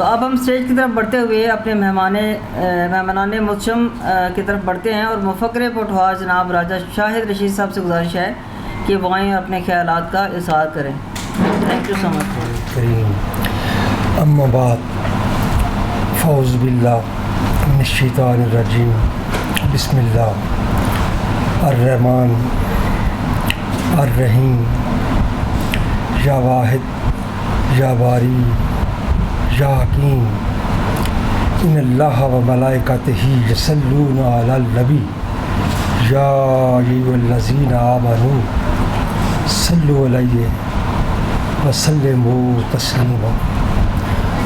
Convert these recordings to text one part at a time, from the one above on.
تو اب ہم اسٹیج کی طرف بڑھتے ہوئے اپنے مہمانان محتشم کی طرف بڑھتے ہیں، اور مفکر پٹھوار جناب راجہ شاہد رشید صاحب سے گزارش ہے کہ وہ آئیں اپنے خیالات کا اظہار کریں. تھینک یو سو مچ. اما بعد فاعوذ باللہ من الشیطان الرجیم. بسم اللہ الرحمن الرحیم. یا واحد یا باری یا حکیم. ان اللہ و ملائکتہ یصلون علی النبی یا ایھا الذین آمنوا صلوا علیہ وسلموا تسلیما.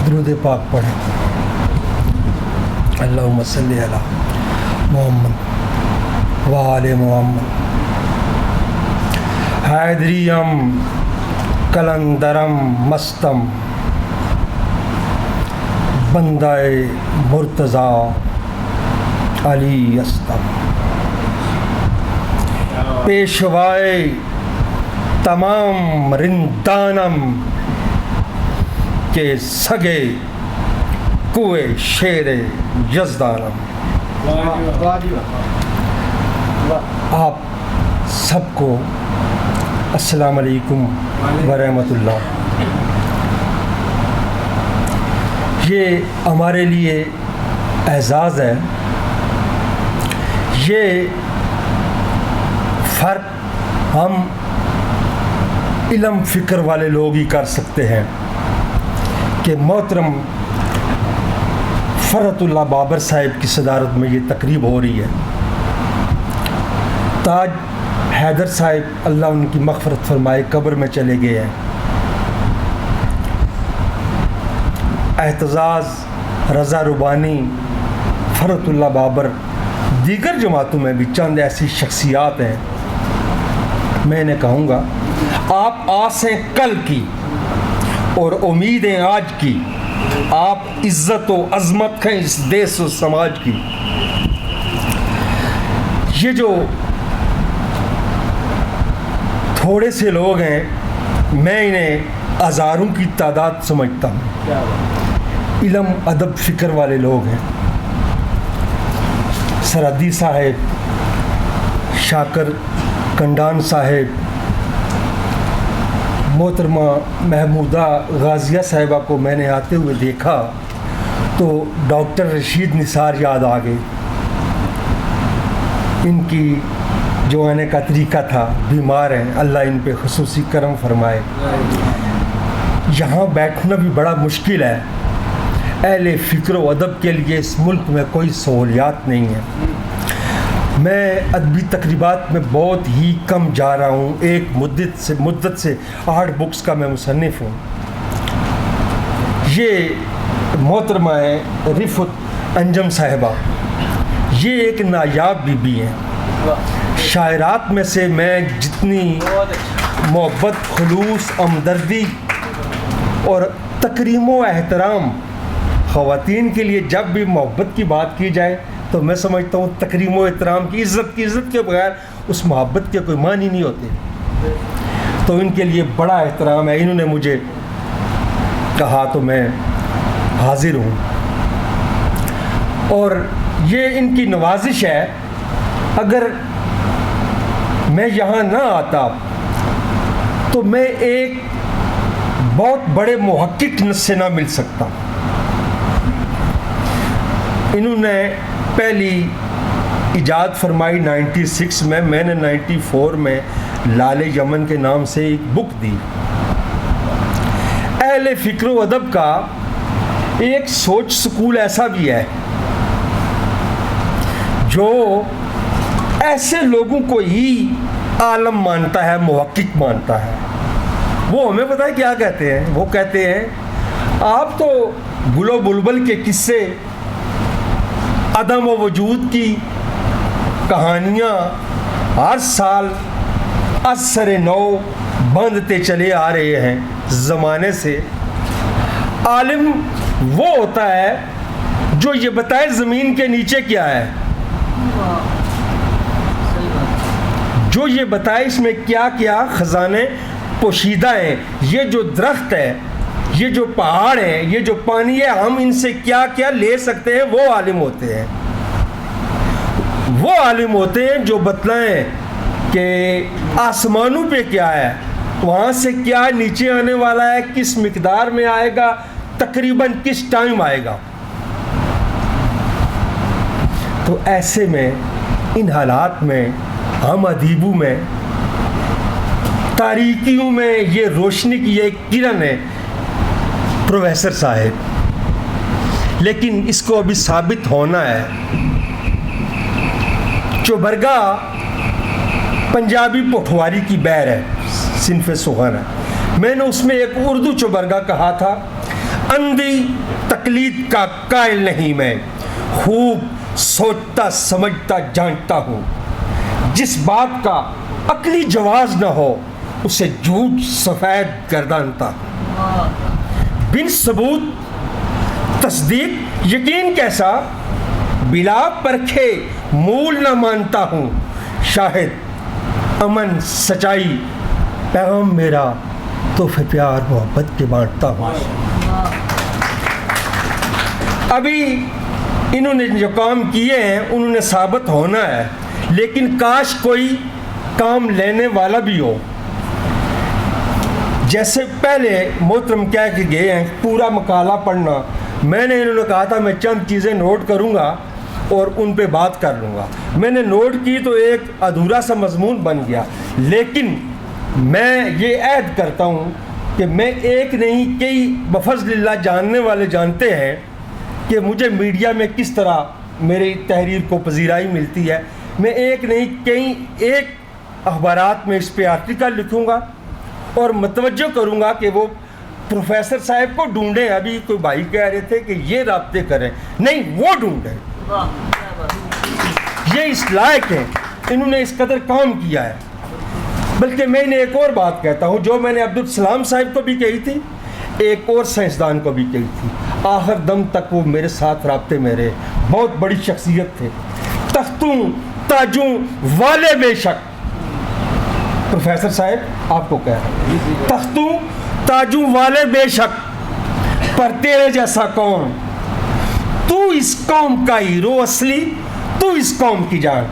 درود پاک پڑھیں. اللہم صلی علی محمد و آل محمد. حیدریم کلندرم مستم بندہ مرتضیٰ علی استم. پیشوائے تمام رندانم کے سگے کوئے شیر یزدانم. آپ سب کو السلام علیکم ورحمۃ اللہ. یہ ہمارے لیے اعزاز ہے. یہ فرق ہم علم فکر والے لوگ ہی کر سکتے ہیں کہ محترم فرحت اللہ بابر صاحب کی صدارت میں یہ تقریب ہو رہی ہے. تاج حیدر صاحب اللہ ان کی مغفرت فرمائے قبر میں چلے گئے ہیں. اعتزاز رضا ربانی فرحت اللہ بابر دیگر جماعتوں میں بھی چند ایسی شخصیات ہیں. میں نے کہوں گا آپ آسیں کل کی اور امیدیں آج کی. آپ عزت و عظمت ہیں اس دیس و سماج کی. یہ جو تھوڑے سے لوگ ہیں میں انہیں ہزاروں کی تعداد سمجھتا ہوں. علم ادب فکر والے لوگ ہیں. سرحدی صاحب، شاکر کنڈان صاحب، محترمہ محمودہ غازیہ صاحبہ کو میں نے آتے ہوئے دیکھا تو ڈاکٹر رشید نثار یاد آ گئے. ان کی جو آنے کا طریقہ تھا، بیمار ہیں، اللہ ان پہ خصوصی کرم فرمائے. یہاں بیٹھنا بھی بڑا مشکل ہے. اہل فکر و ادب کے لیے اس ملک میں کوئی سہولیات نہیں ہے. میں ادبی تقریبات میں بہت ہی کم جا رہا ہوں. ایک مدت سے 8 بکس کا میں مصنف ہوں. یہ محترمہ ہے رفعت انجم صاحبہ. یہ ایک نایاب بی بی ہیں. شاعرات میں سے میں جتنی محبت، خلوص، ہمدردی اور تکریم و احترام خواتین کے لیے جب بھی محبت کی بات کی جائے تو میں سمجھتا ہوں تکریم و احترام کی عزت کے بغیر اس محبت کے کوئی معنی نہیں ہوتے. تو ان کے لیے بڑا احترام ہے. انہوں نے مجھے کہا تو میں حاضر ہوں. اور یہ ان کی نوازش ہے. اگر میں یہاں نہ آتا تو میں ایک بہت بڑے محقق سے نہ مل سکتا. انہوں نے پہلی ایجاد فرمائی 96 میں نے 94 میں لال یمن کے نام سے ایک بک دی. اہل فکر و ادب کا ایک سوچ سکول ایسا بھی ہے جو ایسے لوگوں کو ہی عالم مانتا ہے، محقق مانتا ہے. وہ ہمیں پتہ ہے کیا کہتے ہیں. وہ کہتے ہیں آپ تو گل و بلبل کے قصے، عدم و وجود کی کہانیاں ہر سال اثر نو باندھتے چلے آ رہے ہیں زمانے سے. عالم وہ ہوتا ہے جو یہ بتائے زمین کے نیچے کیا ہے، جو یہ بتائے اس میں کیا کیا خزانے پوشیدہ ہیں. یہ جو درخت ہے یہ جو پہاڑ ہیں، یہ جو پانی ہے، ہم ان سے کیا کیا لے سکتے ہیں، وہ عالم ہوتے ہیں. وہ عالم ہوتے ہیں جو بتلائیں کہ آسمانوں پہ کیا ہے، وہاں سے کیا نیچے آنے والا ہے، کس مقدار میں آئے گا، تقریباً کس ٹائم آئے گا. تو ایسے میں ان حالات میں ہم ادیبوں میں تاریکیوں میں یہ روشنی کی ایک کرن ہے پروفیسر صاحب، لیکن اس کو ابھی ثابت ہونا ہے. چوبرگا پنجابی پٹھواری کی بیر ہے، صنف سخن ہے. میں نے اس میں ایک اردو چوبرگا کہا تھا، اندھی تقلید کا قائل نہیں میں، خوب سوچتا سمجھتا جانتا ہوں. جس بات کا عقلی جواز نہ ہو اسے جھوٹ سفید گردانتا ہوں. بن ثبوت تصدیق یقین کیسا، بلا پرکھے مول نہ مانتا ہوں. شاہد امن سچائی پیغام میرا، تحفے پیار محبت کے بانٹتا ہوں. ابھی انہوں نے جو کام کیے ہیں انہوں نے ثابت ہونا ہے، لیکن کاش کوئی کام لینے والا بھی ہو. جیسے پہلے محترم کہہ کے گئے ہیں پورا مقالہ پڑھنا، میں نے انہوں نے کہا تھا میں چند چیزیں نوٹ کروں گا اور ان پہ بات کر لوں گا. میں نے نوٹ کی تو ایک ادھورا سا مضمون بن گیا، لیکن میں یہ عہد کرتا ہوں کہ میں ایک نہیں کئی بفضل اللہ جاننے والے جانتے ہیں کہ مجھے میڈیا میں کس طرح میری تحریر کو پذیرائی ملتی ہے. میں ایک نہیں کئی ایک اخبارات میں اس پہ آرٹیکل لکھوں گا اور متوجہ کروں گا کہ وہ پروفیسر صاحب کو ڈھونڈیں. ابھی کوئی بھائی کہہ رہے تھے کہ یہ رابطے کریں، نہیں، وہ ڈھونڈیں. یہ اس لائق ہیں، انہوں نے اس قدر کام کیا ہے. بلکہ میں انہیں ایک اور بات کہتا ہوں جو میں نے عبدالسلام صاحب کو بھی کہی تھی، ایک اور سائنسدان کو بھی کہی تھی. آخر دم تک وہ میرے ساتھ رابطے میں رہے، بہت بڑی شخصیت تھے، تختوں تاجوں والے بے شک. پروفیسر صاحب آپ کو کہہ رہا ہوں، تختوں تاجوں والے بے شک، پر تیرے جیسا کون، تو اس قوم کا ہیرو اصلی، تو اس قوم کی جان.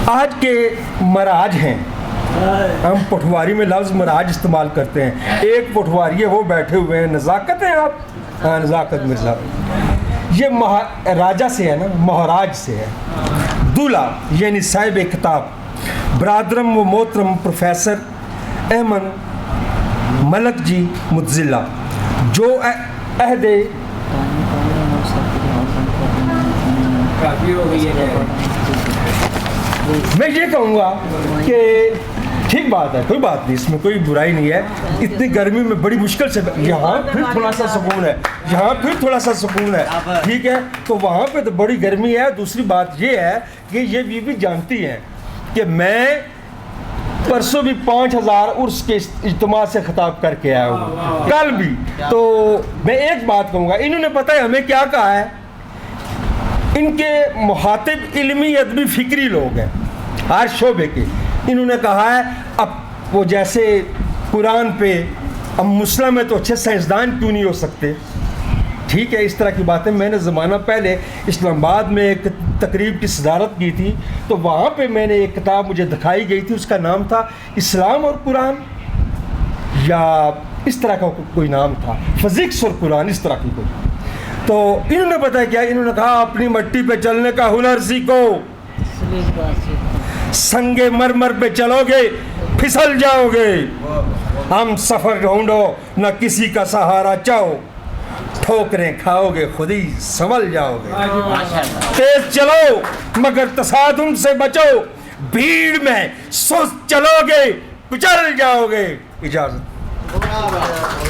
آج کے مراج ہیں، ہم پٹھواری میں لفظ مراج استعمال کرتے ہیں. ایک پٹھواری ہے وہ بیٹھے ہوئے ہیں، نزاکت ہیں آپ، ہاں نزاکت مرزا. یہ راجہ سے ہے نا، مہاراج سے ہے. دولہ یعنی صاحب کتاب برادرم و محترم پروفیسر احمد ملک جی متزلہ، جو عہد میں یہ کہوں گا کہ ٹھیک بات ہے، کوئی بات نہیں، اس میں کوئی برائی نہیں ہے. اتنی گرمی میں بڑی مشکل سے یہاں پھر تھوڑا سا سکون ہے، یہاں پھر تھوڑا سا سکون ہے، ٹھیک ہے. تو وہاں پہ تو بڑی گرمی ہے. دوسری بات یہ ہے کہ یہ بھی جانتی ہیں کہ میں پرسوں بھی 5000 عرس کے اجتماع سے خطاب کر کے آیا ہوں، کل بھی. تو میں ایک بات کہوں گا، انہوں نے پتہ ہے ہمیں کیا کہا ہے. ان کے مخاطب علمی ادبی فکری لوگ ہیں ہر شعبے کے. انہوں نے کہا ہے اب وہ جیسے قرآن پہ اب مسلم ہے تو اچھے سائنسدان کیوں نہیں ہو سکتے، ٹھیک ہے. اس طرح کی باتیں میں نے زمانہ پہلے اسلام آباد میں ایک تقریب کی صدارت کی تھی، تو وہاں پہ میں نے ایک کتاب مجھے دکھائی گئی تھی، اس کا نام تھا اسلام اور قرآن، یا اس طرح کا کوئی نام تھا، فزکس اور قرآن، اس طرح کی کوئی. تو انہوں نے بتایا کیا، انہوں نے کہا اپنی مٹی پہ چلنے کا ہنر سیکھو، سنگے مرمر پہ چلو گے پھسل جاؤ گے. ہم سفر ڈھونڈو نہ کسی کا سہارا چاہو، ٹھوکریں کھاؤ گے خود ہی سنبھل جاؤ گے. تیز چلو مگر تصادم سے بچو، بھیڑ میں سست چلو گے کچل جاؤ گے. اجازت.